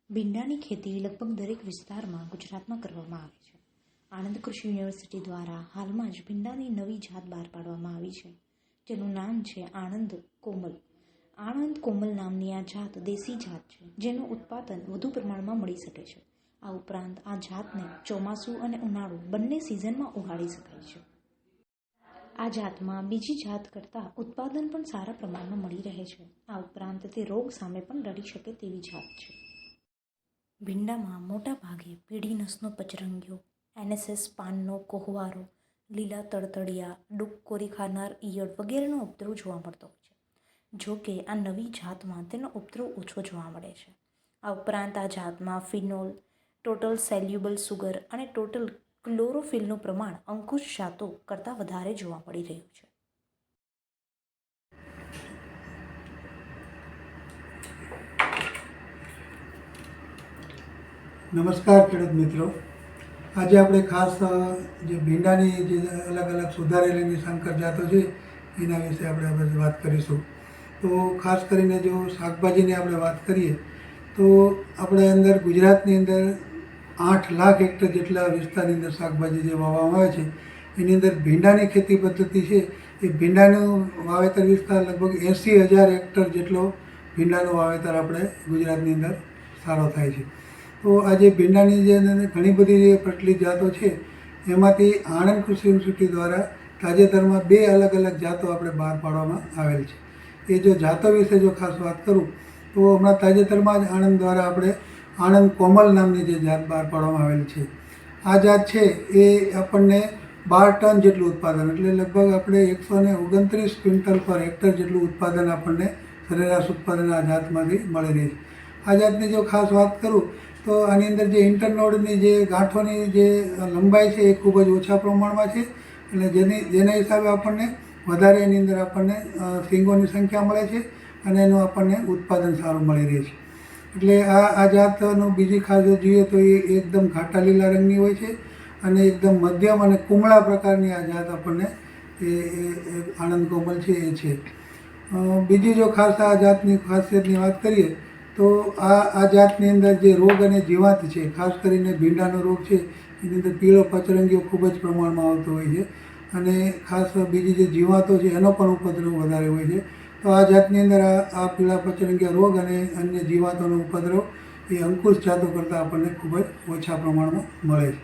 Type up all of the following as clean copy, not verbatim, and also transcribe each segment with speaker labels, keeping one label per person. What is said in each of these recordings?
Speaker 1: ભીંડાની ખેતી લગભગ દરેક વિસ્તારમાં ગુજરાતમાં કરવામાં આવે છે. આણંદ કૃષિ યુનિવર્સિટી દ્વારા હાલમાં જ ભીંડાની નવી જાત બહાર પાડવામાં આવી છે, જેનું નામ છે આણંદ કોમલ. આણંદ કોમલ નામની આ જાત દેશી જાત છે, જેનું ઉત્પાદન વધુ પ્રમાણમાં મળી શકે છે. આ ઉપરાંત આ જાતને ચોમાસું અને ઉનાળુ બંને સિઝનમાં ઉગાડી શકાય છે. આ જાતમાં બીજી જાત કરતાં ઉત્પાદન પણ સારા પ્રમાણમાં મળી રહે છે. આ ઉપરાંત તે રોગ સામે પણ લડી શકે તેવી જાત છે. ભીંડામાં મોટા ભાગે પીળી નસનો પચરંગિયો, NSS પાનનો કોહવારો, લીલા તળતળિયા, ડૂક કોરી ખાનાર ઈયળ વગેરેનો ઉપદ્રવ જોવા મળતો હોય છે. જો કે આ નવી જાતમાં તેનો ઉપદ્રવ ઓછો જોવા મળે છે. આ ઉપરાંત આ જાતમાં ફિનોલ, ટોટલ સેલ્યુબલ સુગર અને ટોટલ ક્લોરોફિલનું પ્રમાણ અંકુશ જાતો કરતાં વધારે જોવા મળી રહ્યું છે.
Speaker 2: નમસ્કાર ખેડૂત મિત્રો, આજે આપણે ખાસ જે ભીંડાની જે અલગ અલગ સુધારેલી સંકર જાતો છે એના વિશે આપણે વાત કરીશું. તો ખાસ કરીને જો શાકભાજીની આપણે વાત કરીએ તો આપણે અંદર ગુજરાતની અંદર 8 લાખ હેક્ટર જેટલા વિસ્તારની અંદર શાકભાજી જે વાવવામાં આવે છે એની અંદર ભીંડાની ખેતી પદ્ધતિ છે એ ભીંડાનું વાવેતર વિસ્તાર લગભગ 80,000 હેક્ટર જેટલો ભીંડાનું વાવેતર આપણે ગુજરાતની અંદર સારો થાય છે. તો આજે ભીંડાની જે ઘણી બધી જે પ્રચલિત જાતો છે એમાંથી આણંદ કૃષિ યુનિવર્સિટી દ્વારા તાજેતરમાં 2 અલગ અલગ જાતો આપણે બહાર પાડવામાં આવેલ છે. એ જો જાતો વિશે જો ખાસ વાત કરું તો હમણાં તાજેતરમાં જ આણંદ દ્વારા આપણે આણંદ કોમલ નામની જે જાત બહાર પાડવામાં આવેલ છે. આ જાત છે એ આપણને 12 ટન જેટલું ઉત્પાદન, એટલે લગભગ આપણે 129 ક્વિન્ટલ પર હેક્ટર જેટલું ઉત્પાદન આપણને સરેરાશ ઉત્પાદન આ જાતમાંથી મળી રહે છે. આ જાતની જો ખાસ વાત કરું તો આની અંદર જે ઇન્ટરનોડની જે ગાંઠોની જે લંબાઈ છે એ ખૂબ જ ઓછા પ્રમાણમાં છે અને જેના હિસાબે આપણને વધારે એની અંદર આપણને શીંગોની સંખ્યા મળે છે અને એનું આપણને ઉત્પાદન સારું મળી રહે છે. એટલે આ જાતનું બીજી ખાસ જોઈએ તો એ એકદમ ઘાટા લીલા રંગની હોય છે અને એકદમ મધ્યમ અને કુમળા પ્રકારની આ જાત આપણને એ આણંદ કોમલ છે એ છે. બીજી જો ખાસ આ જાતની ખાસિયતની વાત કરીએ તો આ જાતની અંદર જે રોગ અને જીવાત છે, ખાસ કરીને ભીંડાનો રોગ છે એની અંદર પીળો પચરંગીઓ ખૂબ જ પ્રમાણમાં આવતો હોય છે અને ખાસ બીજી જે જીવાતો છે એનો પણ ઉપદ્રવ વધારે હોય છે. તો આ જાતની અંદર આ પીળા પચરંગીયા રોગ અને અન્ય જીવાતોનો ઉપદ્રવ એ અંકુશ જાતો કરતાં આપણને ખૂબ જ ઓછા પ્રમાણમાં મળે છે.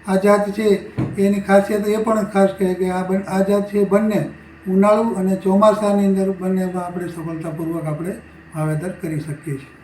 Speaker 2: આ જાત છે એની ખાસિયત એ પણ ખાસ કહે કે આ જાત છે બંને ઉનાળુ અને ચોમાસાની અંદર બંનેમાં આપણે સફળતાપૂર્વક આપણે વાવેતર કરી શકીએ છીએ.